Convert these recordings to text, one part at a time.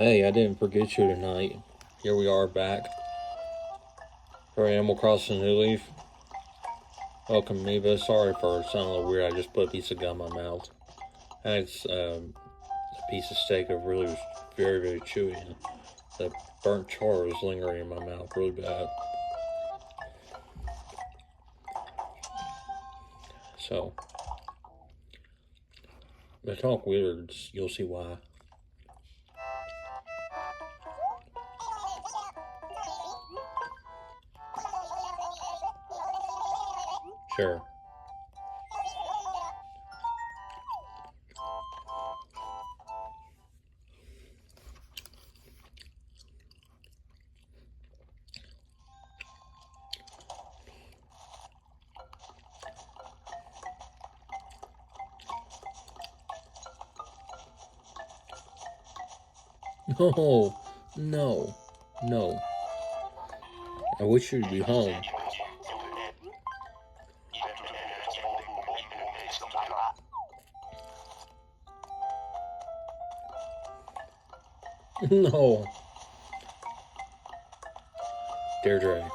Hey, I didn't forget you tonight. Here we are back for Animal Crossing New Leaf. Welcome, Neva. Sorry for sounding a little weird. I just put a piece of gum in my mouth. And it's a piece of steak that really was very, very chewy. The burnt char was lingering in my mouth really bad. So, if I talk weird, you'll see why. Sure. No, no, no. I wish you'd be home. No. Deirdre.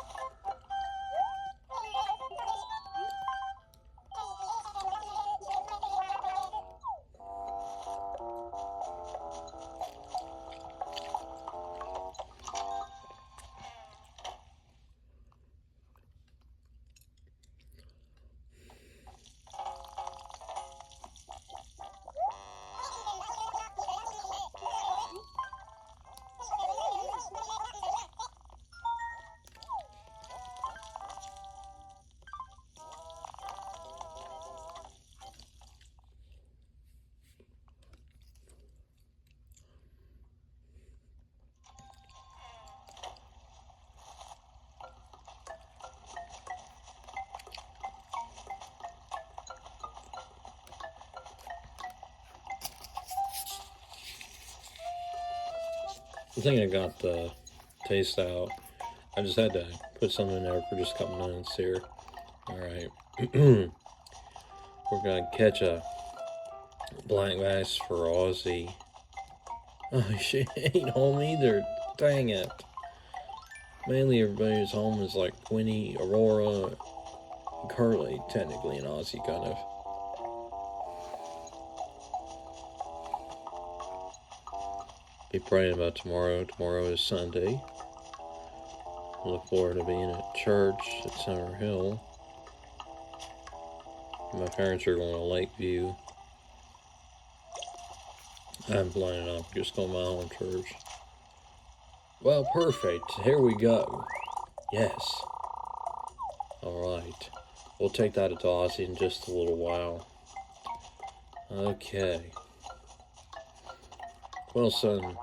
I think I got the taste out. I just had to put something in there for just a couple minutes here. Alright. We're gonna catch a black bass for Aussie. Oh, she ain't home either. Dang it. Mainly everybody's home is like Winnie, Aurora, Curly, technically an Aussie kind of. Be praying about tomorrow. Tomorrow is Sunday. I look forward to being at church at Summer Hill. My parents are going to Lakeview. I'm planning on just going to my own church. Well, perfect. Here we go. Yes. Alright. We'll take that to Aussie in just a little while. Okay. Well, son.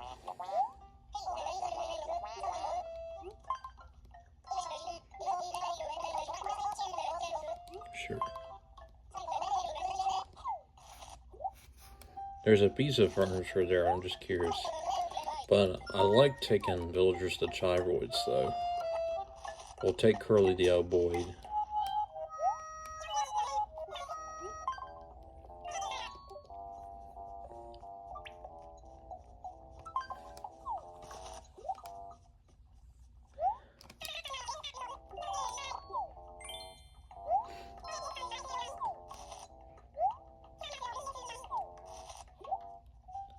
Sure. There's a piece of furniture there, I'm just curious. But I like taking villagers to Chiroids, though. We'll take Curly the Oboid.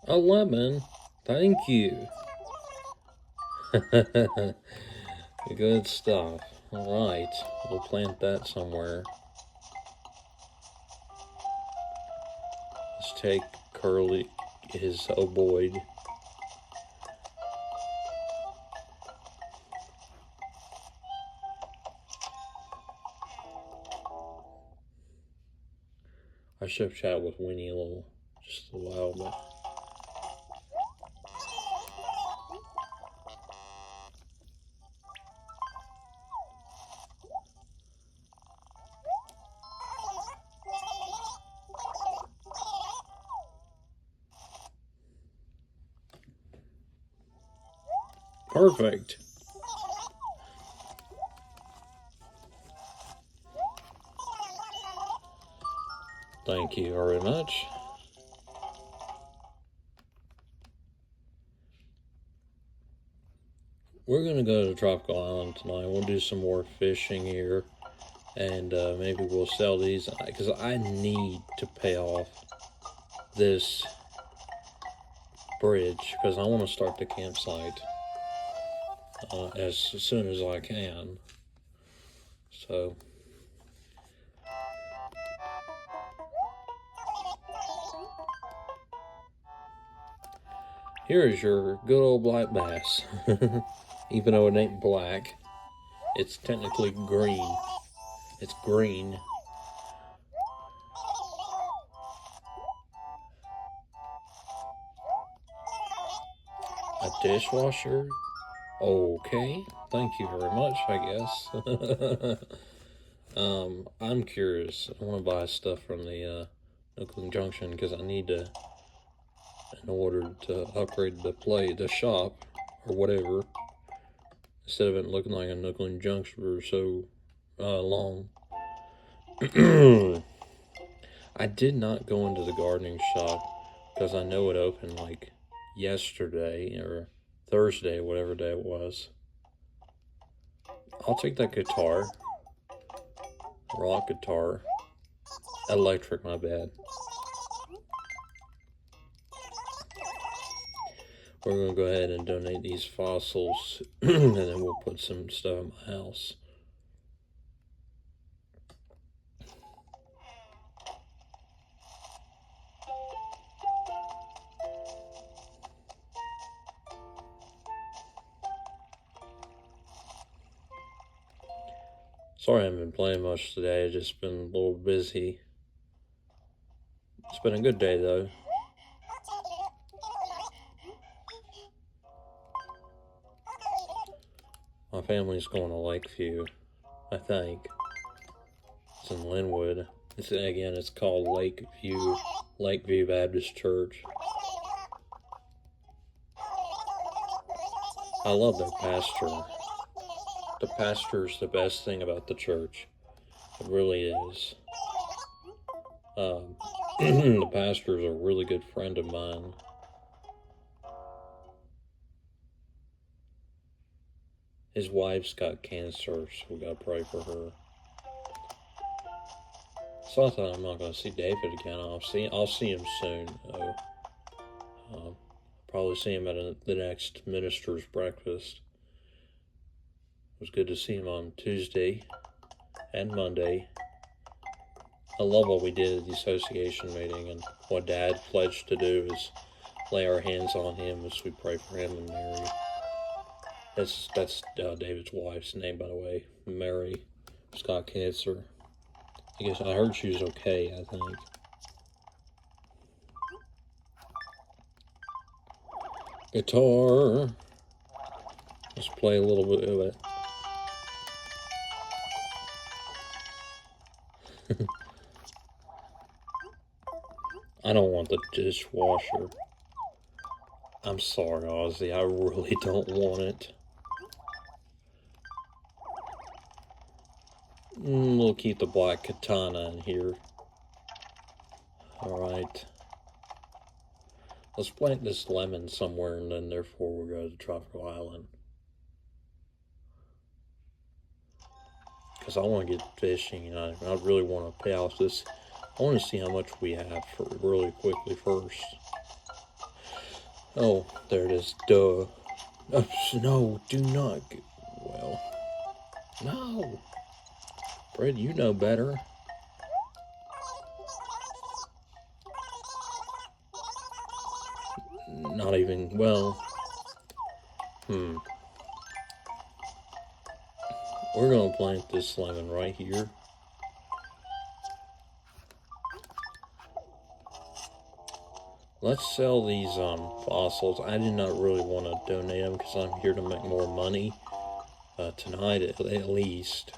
A lemon? Thank you. Good stuff. Alright, we'll plant that somewhere. Let's take Curly, his Oboid. I should have chatted with Winnie just a while, but perfect. Thank you very much. we're gonna go to Tropical Island tonight. We'll do some more fishing here, and maybe we'll sell these because I need to pay off this bridge because I want to start the campsite as soon as I can. So here is your good old black bass. Even though it ain't black, it's technically green. It's green. A dishwasher? Okay, thank you very much, I guess. I'm curious. I want to buy stuff from the Nookling Junction because I need to, in order to upgrade the shop, or whatever, instead of it looking like a Nookling Junction for so long. I did not go into the gardening shop because I know it opened like yesterday or Thursday, whatever day it was. I'll take that guitar. Rock guitar. Electric, my bad. We're going to go ahead and donate these fossils, and then we'll put some stuff in my house. Sorry I haven't been playing much today. I've just been a little busy. It's been a good day, though. My family's going to Lakeview, I think. It's in Linwood. It's called Lakeview Baptist Church. I love their pastor. The pastor's the best thing about the church. It really is. The pastor's a really good friend of mine. His wife's got cancer, so we gotta pray for her. So I thought I'm not gonna see David again. I'll see him soon, though. Probably see him at the next minister's breakfast. It was good to see him on Tuesday and Monday. I love what we did at the association meeting, and what Dad pledged to do is lay our hands on him as we pray for him and Mary. That's David's wife's name, by the way. Mary. She's got cancer. I heard she was okay, I think. Guitar. Let's play a little bit of it. I don't want the dishwasher. I'm sorry, Ozzy. I really don't want it. We'll keep the black katana in here. Alright. Let's plant this lemon somewhere, and then therefore we'll go to Tropical Island. Because I want to get fishing, and I really want to pay off this. I want to see how much we have for really quickly first. Oh, there it is. Duh. Oh, no, do not. Well, no. Fred, you know better. Not even, well. We're going to plant this lemon right here. Let's sell these fossils. I did not really want to donate them because I'm here to make more money tonight at least.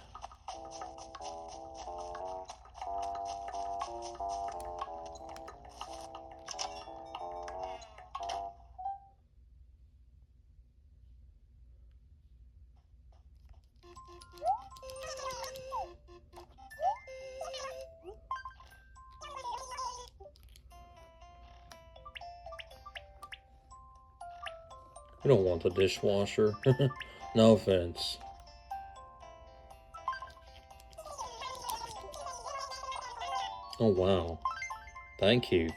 We don't want the dishwasher. No offense. Oh, wow. Thank you.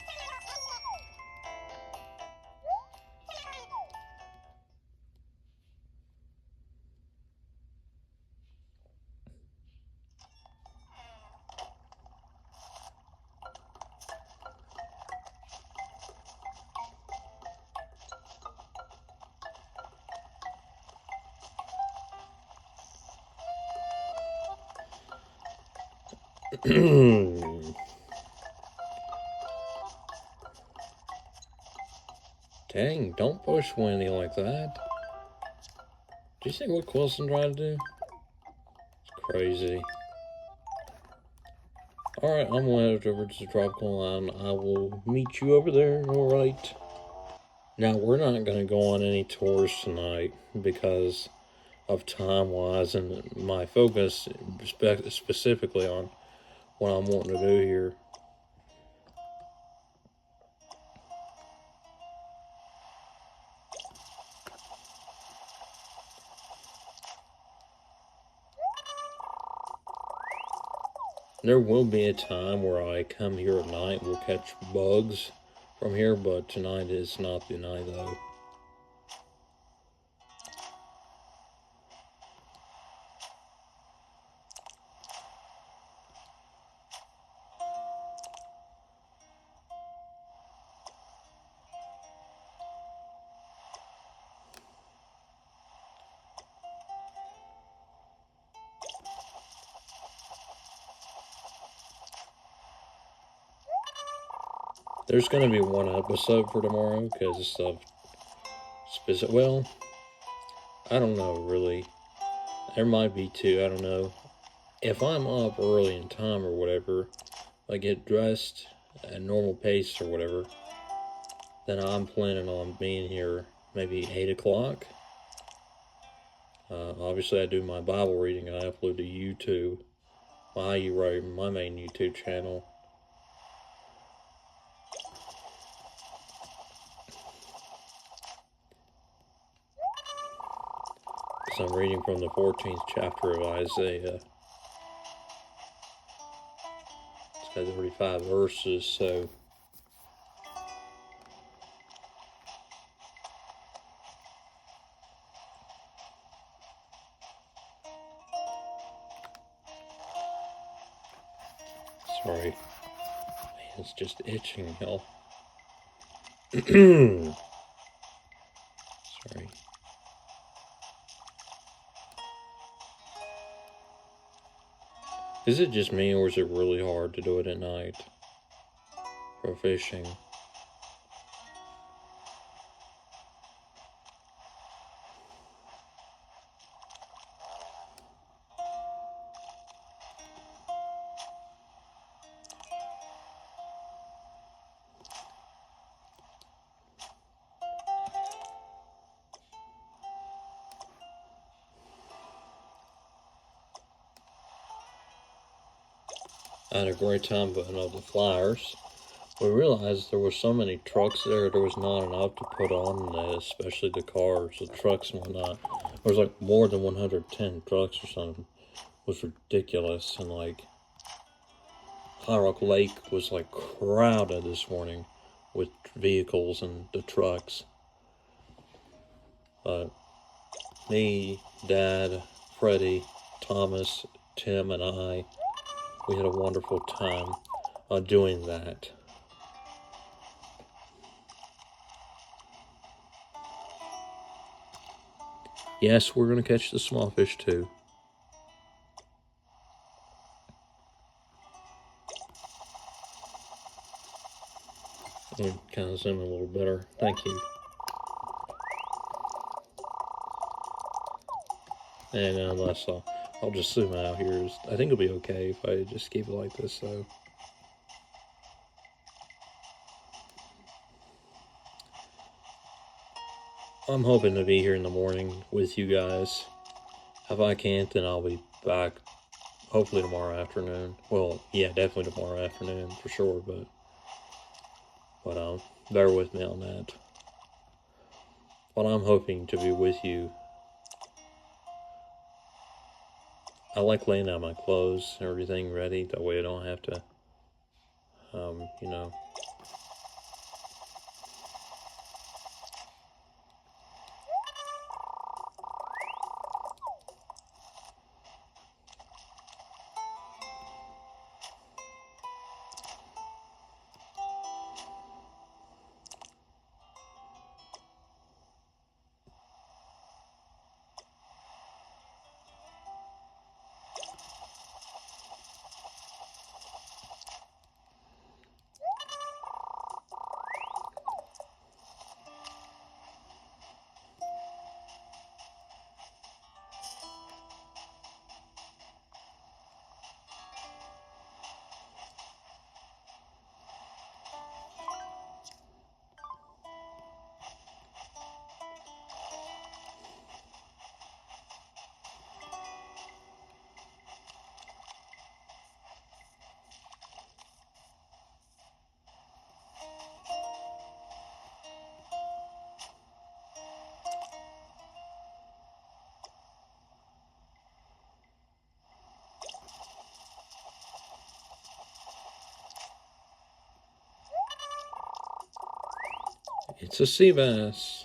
Dang, don't push Winnie like that. Do you see what Quilson tried to do? It's crazy. Alright, I'm gonna head over to the Tropical Line. I will meet you over there, alright? Now, we're not gonna go on any tours tonight because of time-wise and my focus specifically on what I'm wanting to do here. There will be a time where I come here at night, we'll catch bugs from here, but tonight is not the night though. There's going to be one episode for tomorrow because of well, I don't know really. There might be two, I don't know. If I'm up early in time or whatever, I get dressed at normal pace or whatever, then I'm planning on being here maybe 8 o'clock. Obviously, I do my Bible reading. I upload to YouTube, my main YouTube channel. So I'm reading from the 14th chapter of Isaiah. It's got 35 verses, so sorry. Man, it's just itching, hell. Sorry. Is it just me, or is it really hard to do it at night for fishing? I had a great time putting up the flyers. We realized there were so many trucks there was not enough to put on, especially the cars, the trucks and whatnot. There was like more than 110 trucks or something. It was ridiculous. And like High Rock Lake was like crowded this morning with vehicles and the trucks. But me, Dad, Freddie, Thomas, Tim, and I, we had a wonderful time doing that. Yes, we're going to catch the small fish too. And kind of zoom a little better. Thank you. And unless I'll just zoom out here. I think it'll be okay if I just keep it like this, though. I'm hoping to be here in the morning with you guys. If I can't, then I'll be back hopefully tomorrow afternoon. Well, yeah, definitely tomorrow afternoon for sure, but bear with me on that. But I'm hoping to be with you. I like laying out my clothes and everything ready. That way I don't have to, you know. It's a sea bass.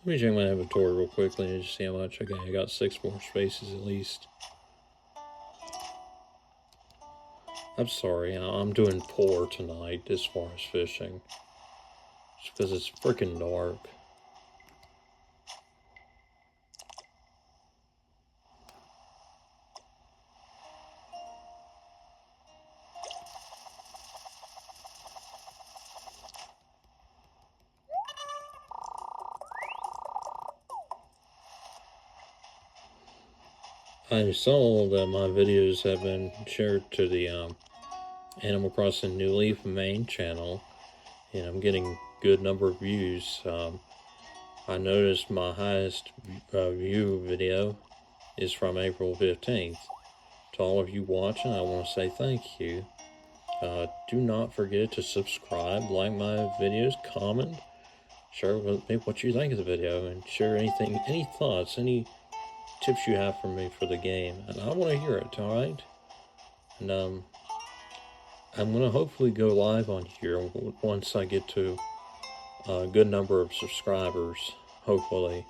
Let me check my inventory real quickly and just see how much. Okay, I got 6 more spaces at least. I'm sorry, I'm doing poor tonight as far as fishing. Just because it's freaking dark. I saw that my videos have been shared to the Animal Crossing New Leaf main channel, and I'm getting good number of views. I noticed my highest view video is from April 15th. To all of you watching, I want to say thank you. Do not forget to subscribe, like my videos, comment, share with me what you think of the video, and share anything, any thoughts, any tips you have for me for the game. And I want to hear it, alright? And I'm going to hopefully go live on here once I get to a good number of subscribers, hopefully,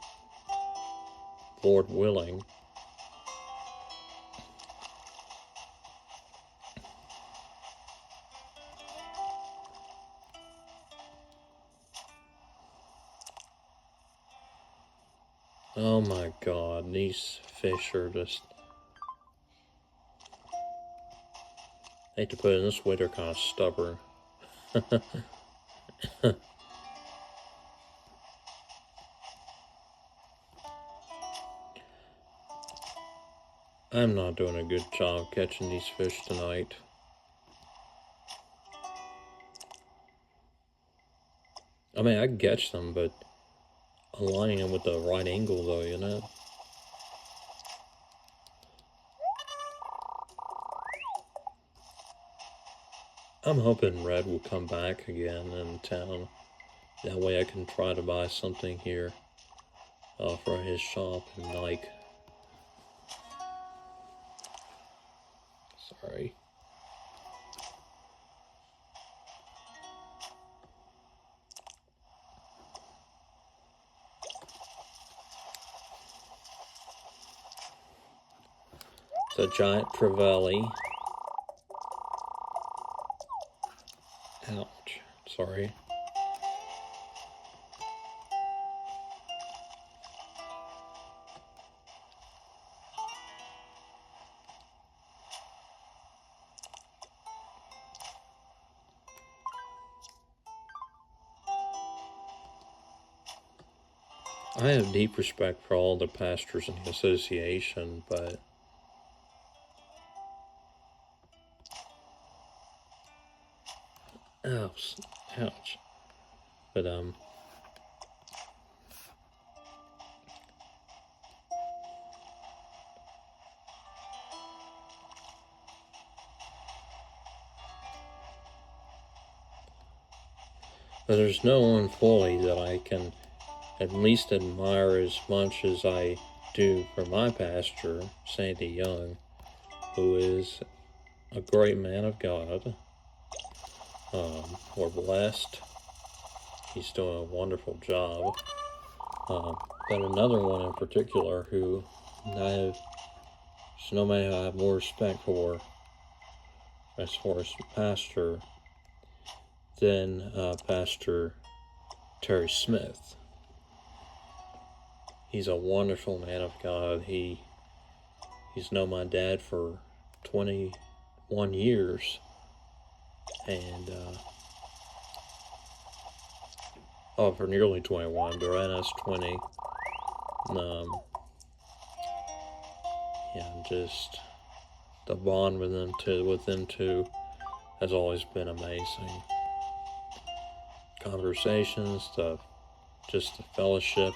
Lord willing. Oh my god, these fish are just... I hate to put it in this way, they're kind of stubborn. I'm not doing a good job catching these fish tonight. I mean, I can catch them, but aligning them with the right angle, though, you know? I'm hoping Red will come back again in town. That way I can try to buy something here for his shop in Nike. Sorry. a giant trevally. Ouch. Sorry. I have deep respect for all the pastors in the association, but ouch, ouch. But there's no one fully that I can at least admire as much as I do for my pastor, Sandy Young, who is a great man of God. We're blessed. He's doing a wonderful job. But another one in particular who I have, no man I have more respect for as far as pastor than Pastor Terry Smith. He's a wonderful man of God. He's known my dad for 21 years. And, for nearly 21, Dorena's 20. Just the bond with them two has always been amazing. Conversations, just the fellowship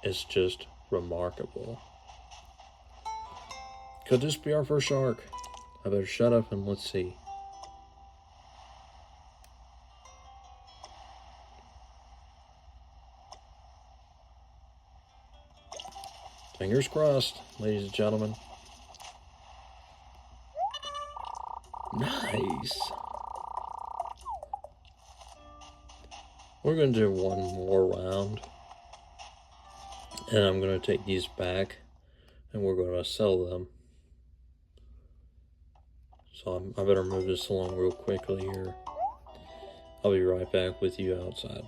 is just remarkable. Could this be our first shark? I better shut up and let's see. Fingers crossed, ladies and gentlemen. Nice. We're going to do one more round. And I'm going to take these back and we're going to sell them. So I better move this along real quickly here. I'll be right back with you outside.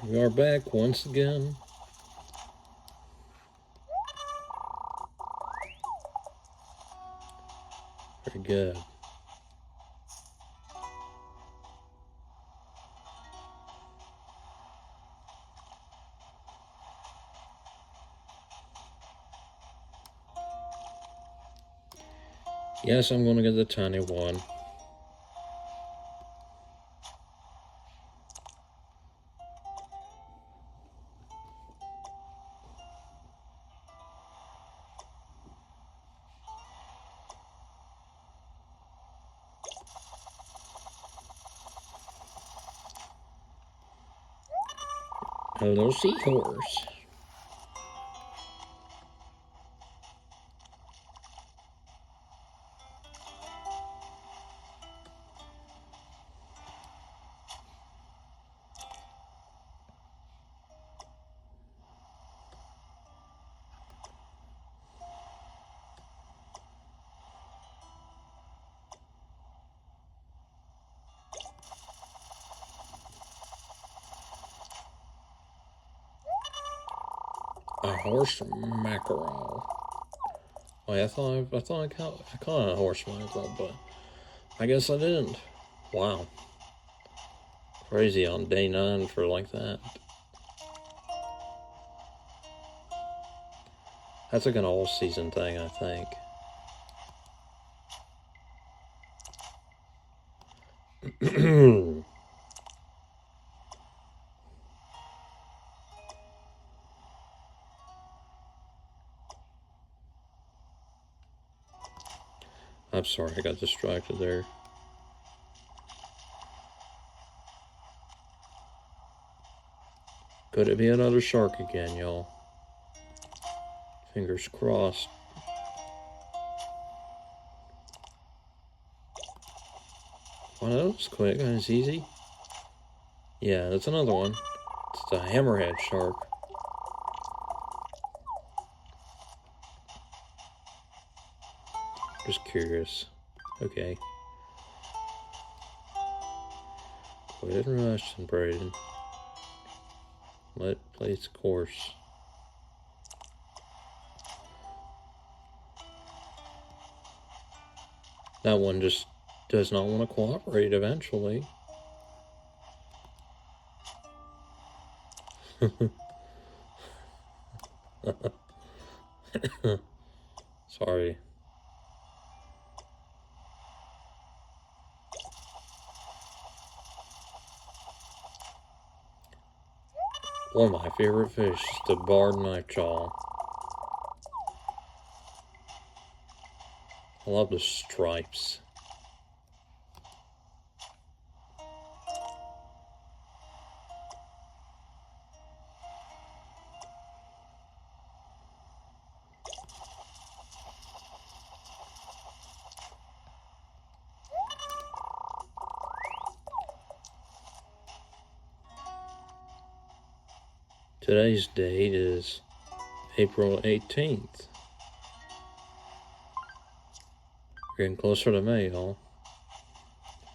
Here we are back once again. Very good. Yes, I'm going to get the tiny one. A little seahorse. A horse mackerel. Oh, yeah, I thought I caught a horse mackerel, but I guess I didn't. Wow. Crazy on day 9 for like that. That's like an all-season thing, I think. I'm sorry, I got distracted there. Could it be another shark again, y'all? Fingers crossed. Wow, that was quick. That was easy. Yeah, that's another one. It's a hammerhead shark. Just curious. Okay. Quit rushing, Braden. Let it play its course. That one just does not want to cooperate eventually. Sorry. One of my favorite fish is the barred nightjaw. I love the stripes. Today's date is April 18th. We're getting closer to May, y'all.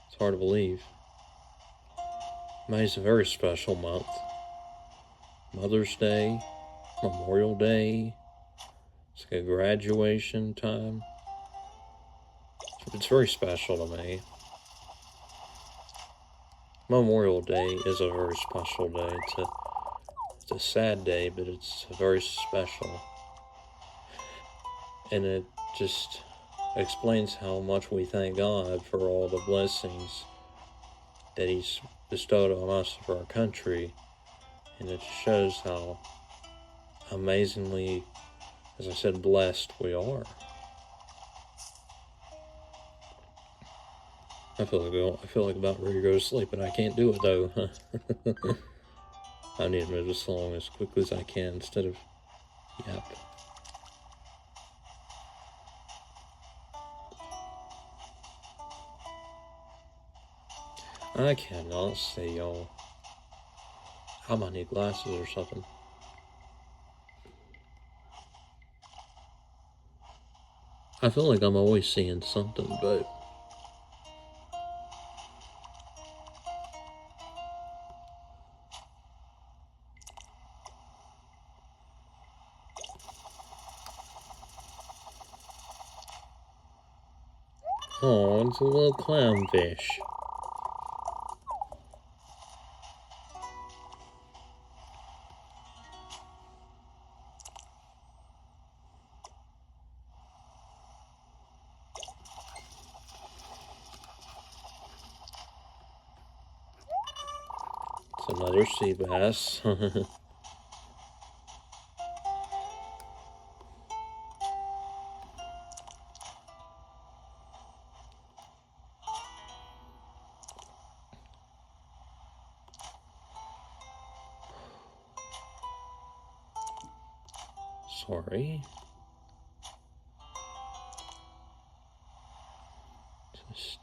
It's hard to believe. May's a very special month. Mother's Day, Memorial Day, it's like a graduation time. It's very special to me. Memorial Day is a very special day. It's a sad day, but it's very special. And it just explains how much we thank God for all the blessings that He's bestowed on us for our country. And it shows how amazingly, as I said, blessed we are. I feel like about ready to go to sleep, but I can't do it though. I need to move this along as quickly as I can instead of yep. I cannot see, y'all. I might need glasses or something. I feel like I'm always seeing something, but oh, it's a little clownfish. It's another sea bass. Sorry. Just.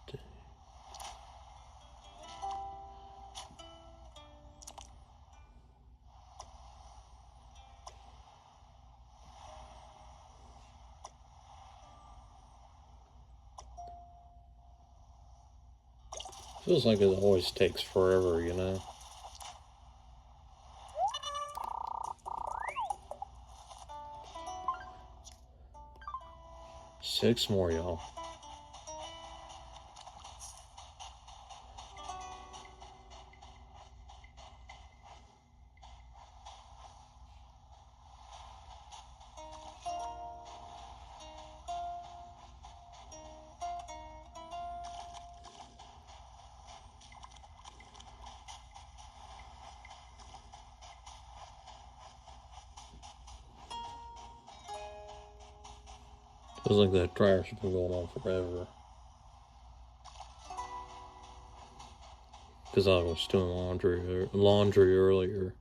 Feels like it always takes forever, you know? Six more, y'all. Feels like that dryer's been going on forever. Because I was doing laundry earlier.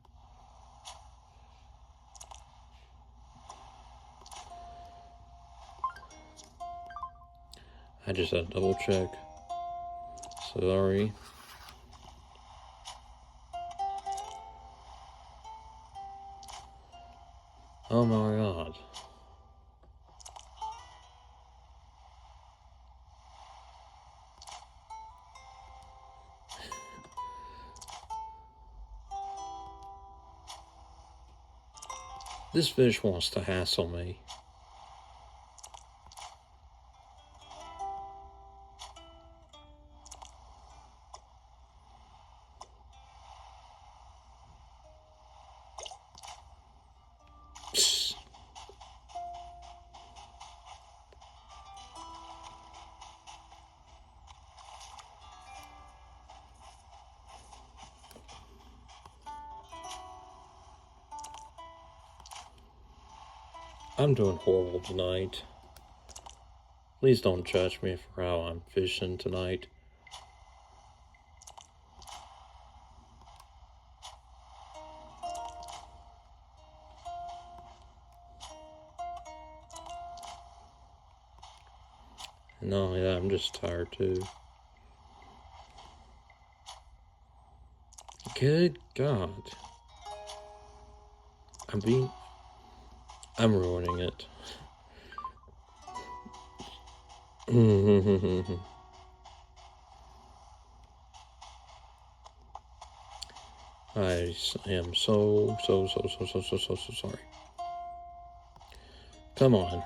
I just had to double check. Sorry. Oh my god. This fish wants to hassle me. Psst. I'm doing horrible tonight. Please don't judge me for how I'm fishing tonight. No, yeah, I'm just tired too. Good God. I'm ruining it. I am so sorry. Come on.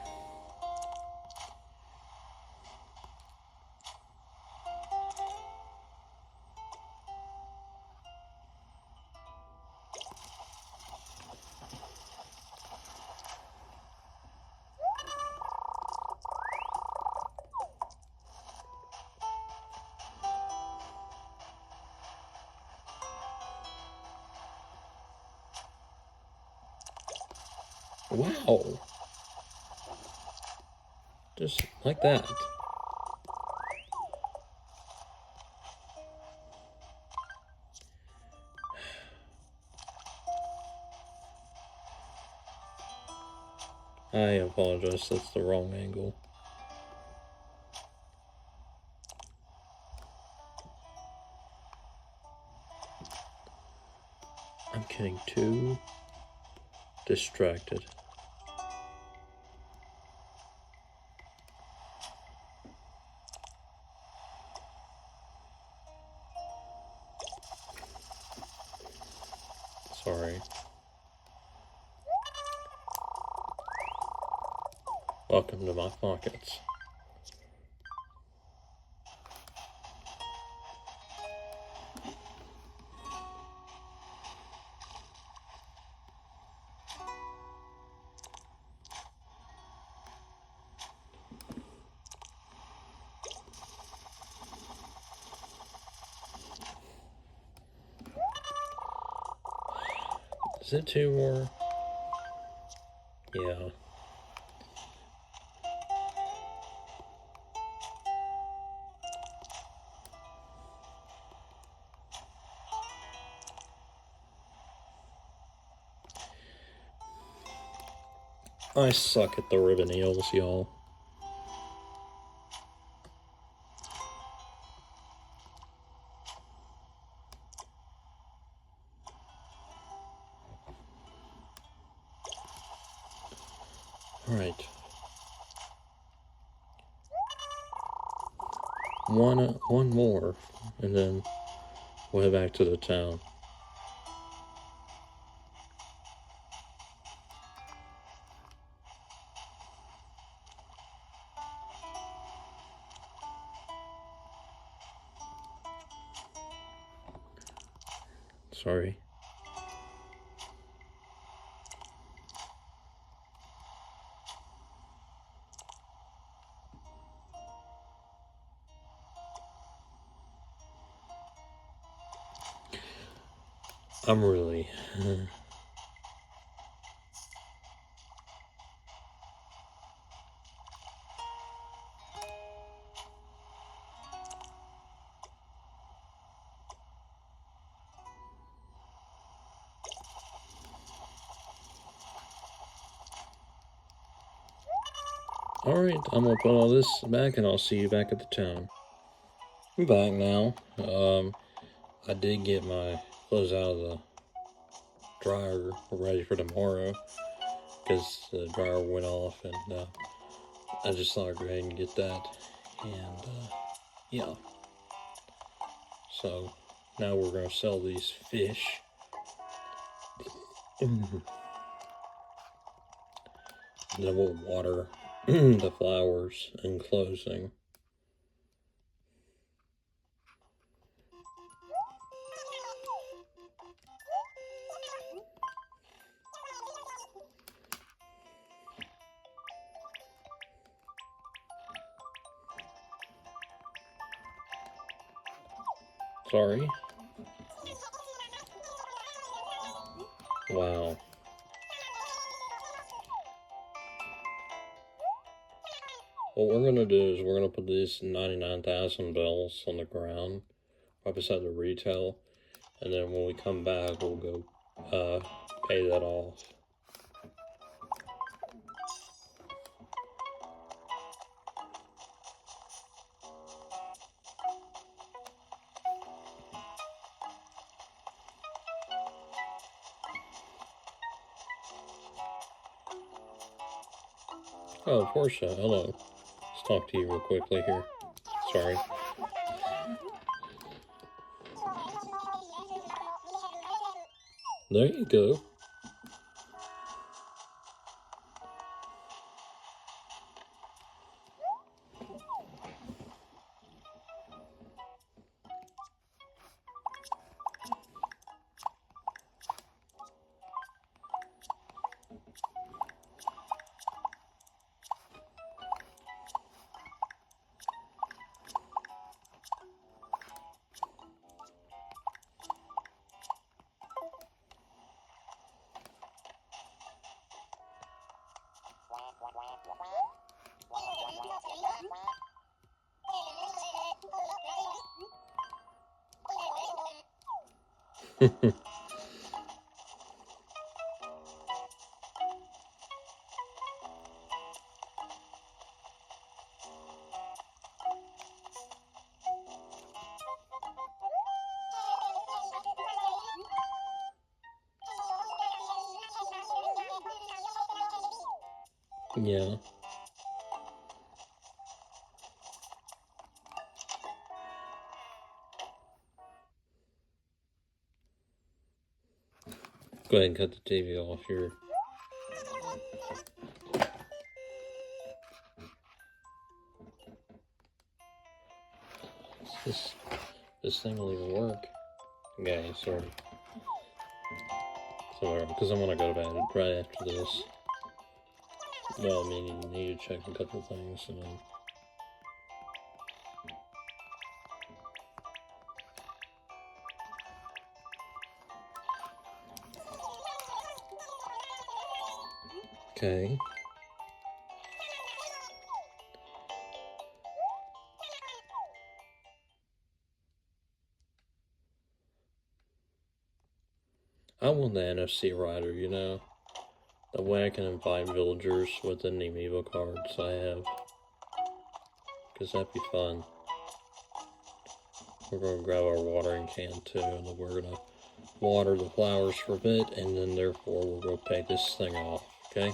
Wow. Just like that. I apologize, that's the wrong angle. I'm getting too distracted. Sorry. Welcome to my pockets. Is it two more? Yeah. I suck at the ribbon eels, y'all. Alright. One more, and then we'll head back to the town. Sorry. I'm really... Alright, I'm gonna put all this back and I'll see you back at the town. I'm back now. I did get my clothes out of the dryer ready for tomorrow because the dryer went off, and I just thought I'd go ahead and get that. And yeah. So now we're gonna sell these fish. Then we'll water the flowers in closing. Sorry. Wow. What we're going to do is we're going to put these 99,000 bells on the ground right beside the retail. And then when we come back, we'll go pay that off. Oh, Portia, hello. Let's talk to you real quickly here. Sorry. There you go. Yeah. Go ahead and cut the TV off here. This thing will even work. Okay, sorry. Sorry, because I'm gonna go to bed right after this. Well, I mean, you need to check a couple things and then. Okay. I want the NFC rider, you know. That way I can invite villagers with the amiibo cards I have. Because that'd be fun. We're going to grab our watering can too, and then we're going to water the flowers for a bit, and then therefore we'll go pay this thing off, okay?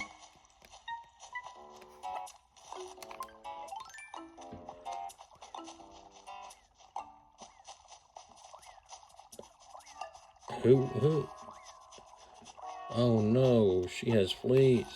Who? Oh no, she has fleas.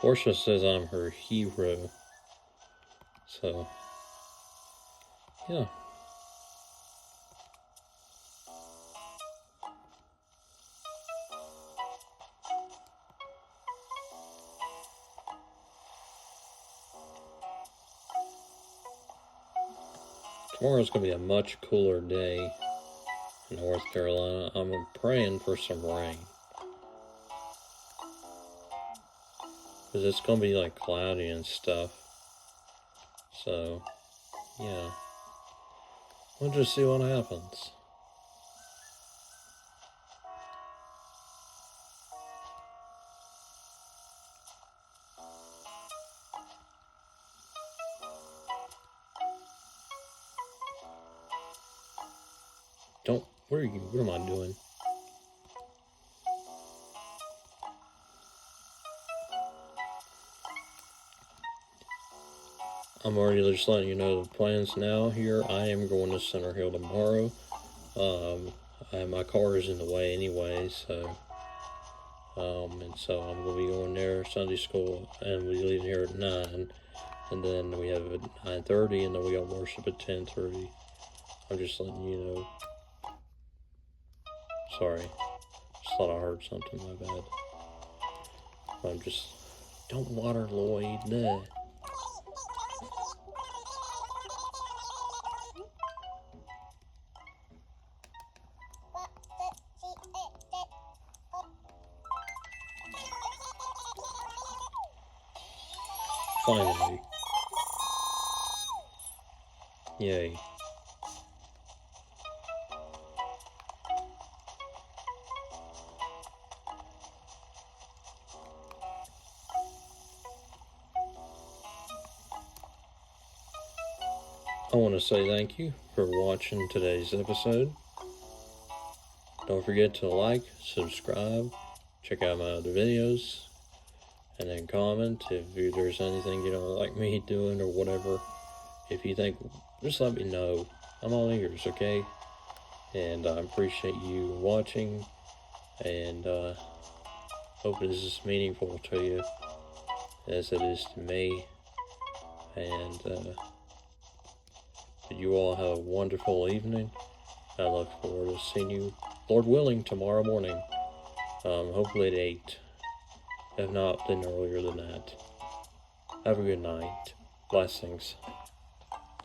Portia says I'm her hero. So, yeah. Tomorrow's going to be a much cooler day in North Carolina. I'm praying for some rain. Because it's going to be like cloudy and stuff. So, yeah. We'll just see what happens. What are you? What am I doing? I'm already just letting you know the plans now here. I am going to Center Hill tomorrow. My car is in the way anyway, so and so I'm gonna be going there Sunday school, and we leave here at 9, and then we have at 9:30, and then we got worship at 10:30. I'm just letting you know. Sorry, just thought I heard something. My bad. I'm just don't water Lloyd. There. Finally. Yay. I want to say thank you for watching today's episode. Don't forget to like, subscribe, check out my other videos, and then comment if there's anything you don't like me doing or whatever. If you think, just let me know. I'm all ears, okay? And I appreciate you watching, and hope this is meaningful to you as it is to me. And you all have a wonderful evening. I look forward to seeing you, Lord willing, tomorrow morning. Hopefully at 8. If not, then earlier than that. Have a good night. Blessings.